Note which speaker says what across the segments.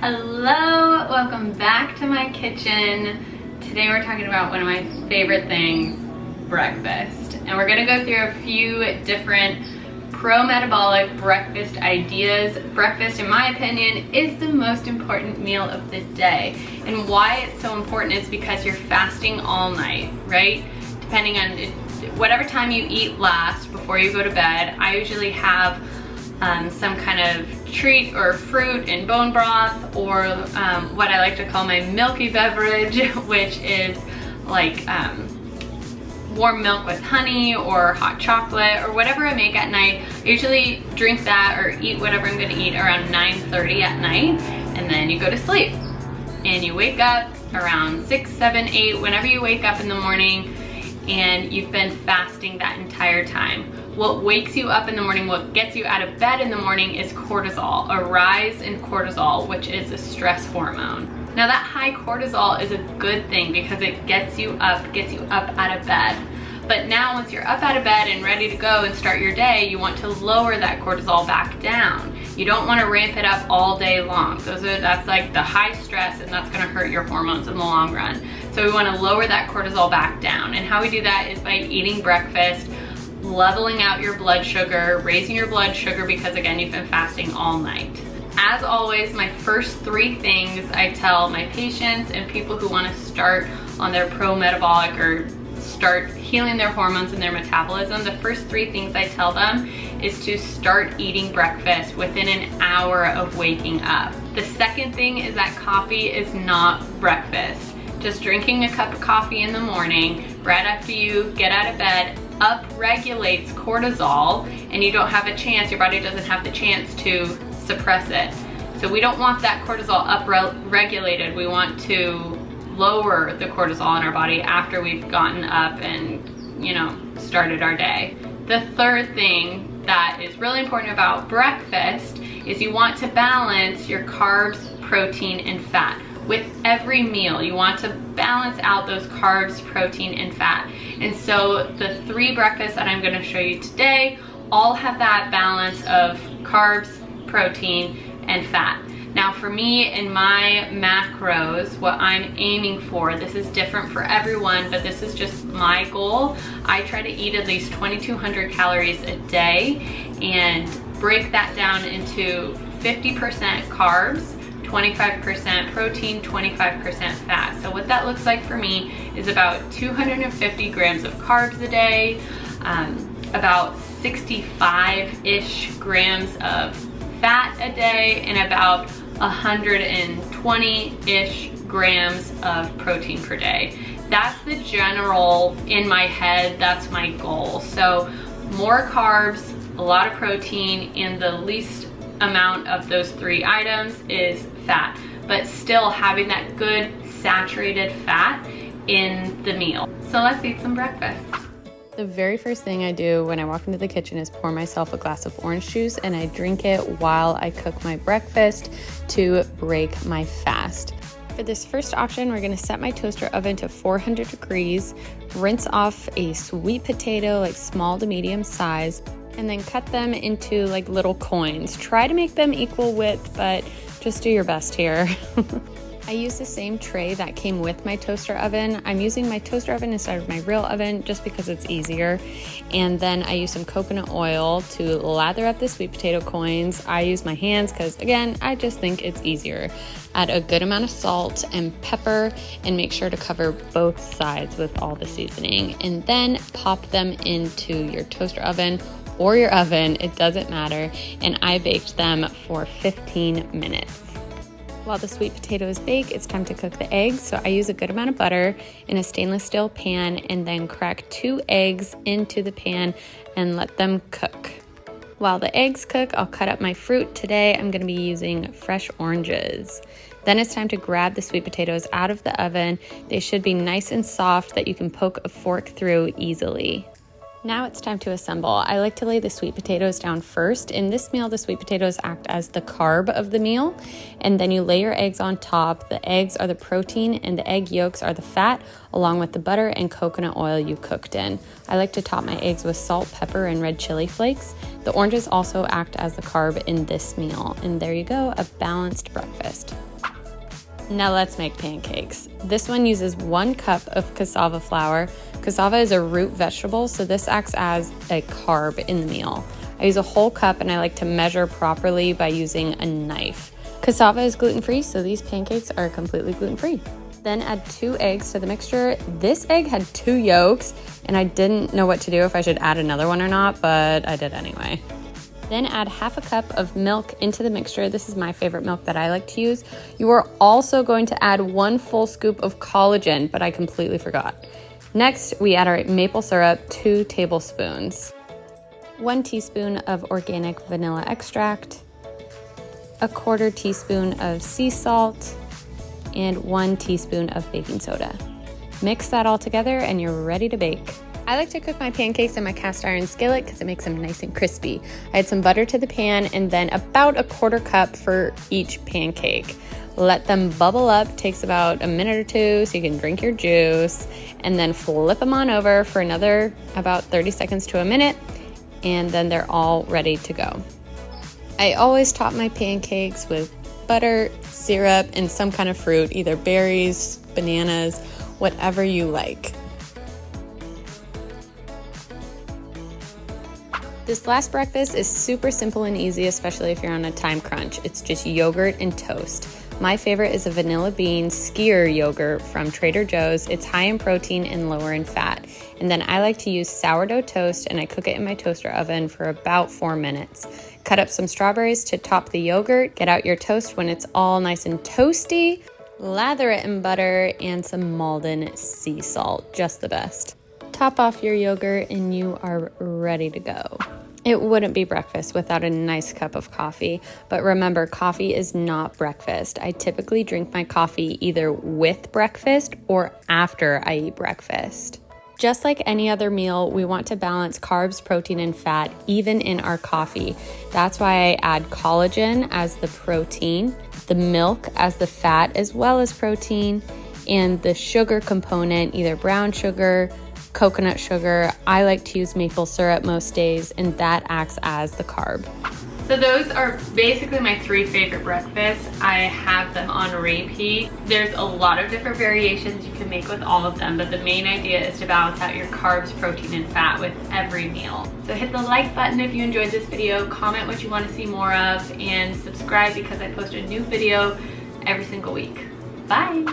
Speaker 1: Hello, welcome back to my kitchen. Today we're talking about one of my favorite things, breakfast. And we're gonna go through a few different pro-metabolic breakfast ideas. Breakfast, in my opinion, is the most important meal of the day. And why it's so important is because you're fasting all night, right? Depending on whatever time you eat last before you go to bed. I usually have some kind of treat or fruit and bone broth, or what I like to call my milky beverage, which is like warm milk with honey or hot chocolate or whatever I make at night. I usually drink that or eat whatever I'm gonna eat around 9:30 at night, and then you go to sleep. And you wake up around 6, 7, 8, whenever you wake up in the morning, and you've been fasting that entire time. What wakes you up in the morning, what gets you out of bed in the morning is cortisol, a rise in cortisol, which is a stress hormone. Now that high cortisol is a good thing because it gets you up out of bed. But now once you're up out of bed and ready to go and start your day, you want to lower that cortisol back down. You don't want to ramp it up all day long. That's like the high stress, and that's going to hurt your hormones in the long run. So we want to lower that cortisol back down. And how we do that is by eating breakfast, leveling out your blood sugar, raising your blood sugar because again, you've been fasting all night. As always, my first 3 things I tell my patients and people who want to start on their pro-metabolic or start healing their hormones and their metabolism, the first 3 things I tell them is to start eating breakfast within an hour of waking up. The second thing is that coffee is not breakfast. Just drinking a cup of coffee in the morning, right after you get out of bed, up-regulates cortisol, and you don't have a chance, your body doesn't have the chance to suppress it. So we don't want that cortisol up-regulated. We want to lower the cortisol in our body after we've gotten up and, started our day. The third thing that is really important about breakfast is you want to balance your carbs, protein, and fat. With every meal, you want to balance out those carbs, protein, and fat. And so the 3 breakfasts that I'm going to show you today all have that balance of carbs, protein, and fat. Now for me, in my macros, what I'm aiming for, this is different for everyone, but this is just my goal. I try to eat at least 2,200 calories a day and break that down into 50% carbs, 25% protein, 25% fat. So what that looks like for me is about 250 grams of carbs a day, about 65-ish grams of fat a day, and about 120-ish grams of protein per day. That's the general, in my head, that's my goal. So more carbs, a lot of protein, and the least amount of those 3 items is fat, but still having that good saturated fat in the meal. So let's eat some breakfast. The very first thing I do when I walk into the kitchen is pour myself a glass of orange juice, and I drink it while I cook my breakfast to break my fast. For this first option, we're gonna set my toaster oven to 400 degrees, rinse off a sweet potato, like small to medium size, and then cut them into like little coins. Try to make them equal width, but just do your best here. I use the same tray that came with my toaster oven. I'm using my toaster oven instead of my real oven just because it's easier. And then I use some coconut oil to lather up the sweet potato coins. I use my hands because, again, I just think it's easier. Add a good amount of salt and pepper and make sure to cover both sides with all the seasoning. And then pop them into your toaster oven or your oven, it doesn't matter. And I baked them for 15 minutes. While the sweet potatoes bake, it's time to cook the eggs. So I use a good amount of butter in a stainless steel pan and then crack 2 eggs into the pan and let them cook. While the eggs cook, I'll cut up my fruit. Today, I'm gonna be using fresh oranges. Then it's time to grab the sweet potatoes out of the oven. They should be nice and soft that you can poke a fork through easily. Now it's time to assemble. I like to lay the sweet potatoes down first. In this meal, the sweet potatoes act as the carb of the meal, and then you lay your eggs on top. The eggs are the protein and the egg yolks are the fat, along with the butter and coconut oil you cooked in. I like to top my eggs with salt, pepper, and red chili flakes. The oranges also act as the carb in this meal. And there you go, a balanced breakfast. Now let's make pancakes. This one uses 1 cup of cassava flour. Cassava is a root vegetable, so this acts as a carb in the meal. I use a whole cup and I like to measure properly by using a knife. Cassava is gluten-free, so these pancakes are completely gluten-free. Then add 2 eggs to the mixture. This egg had 2 yolks, and I didn't know what to do if I should add another one or not, but I did anyway. Then add half a cup of milk into the mixture. This is my favorite milk that I like to use. You are also going to add 1 full scoop of collagen, but I completely forgot. Next, we add our maple syrup, 2 tablespoons, 1 teaspoon of organic vanilla extract, 1/4 teaspoon of sea salt, and 1 teaspoon of baking soda. Mix that all together and you're ready to bake. I like to cook my pancakes in my cast iron skillet because it makes them nice and crispy. I add some butter to the pan and then about 1/4 cup for each pancake. Let them bubble up, takes about a minute or 2 so you can drink your juice, and then flip them on over for another about 30 seconds to a minute, and then they're all ready to go. I always top my pancakes with butter, syrup, and some kind of fruit, either berries, bananas, whatever you like. This last breakfast is super simple and easy, especially if you're on a time crunch. It's just yogurt and toast. My favorite is a vanilla bean skyr yogurt from Trader Joe's. It's high in protein and lower in fat. And then I like to use sourdough toast, and I cook it in my toaster oven for about 4 minutes. Cut up some strawberries to top the yogurt. Get out your toast when it's all nice and toasty. Lather it in butter and some Malden sea salt, just the best. Top off your yogurt and you are ready to go. It wouldn't be breakfast without a nice cup of coffee, but remember, coffee is not breakfast. I typically drink my coffee either with breakfast or after I eat breakfast. Just like any other meal, we want to balance carbs, protein, and fat even in our coffee. That's why I add collagen as the protein, the milk as the fat as well as protein, and the sugar component, either brown sugar, coconut sugar. I like to use maple syrup most days, and that acts as the carb. So those are basically my 3 favorite breakfasts. I have them on repeat. There's a lot of different variations you can make with all of them, but the main idea is to balance out your carbs, protein, and fat with every meal. So hit the like button if you enjoyed this video, comment what you want to see more of, and subscribe because I post a new video every single week. Bye!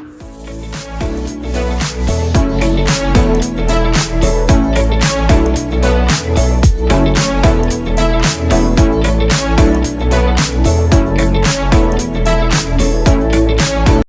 Speaker 1: Thank you.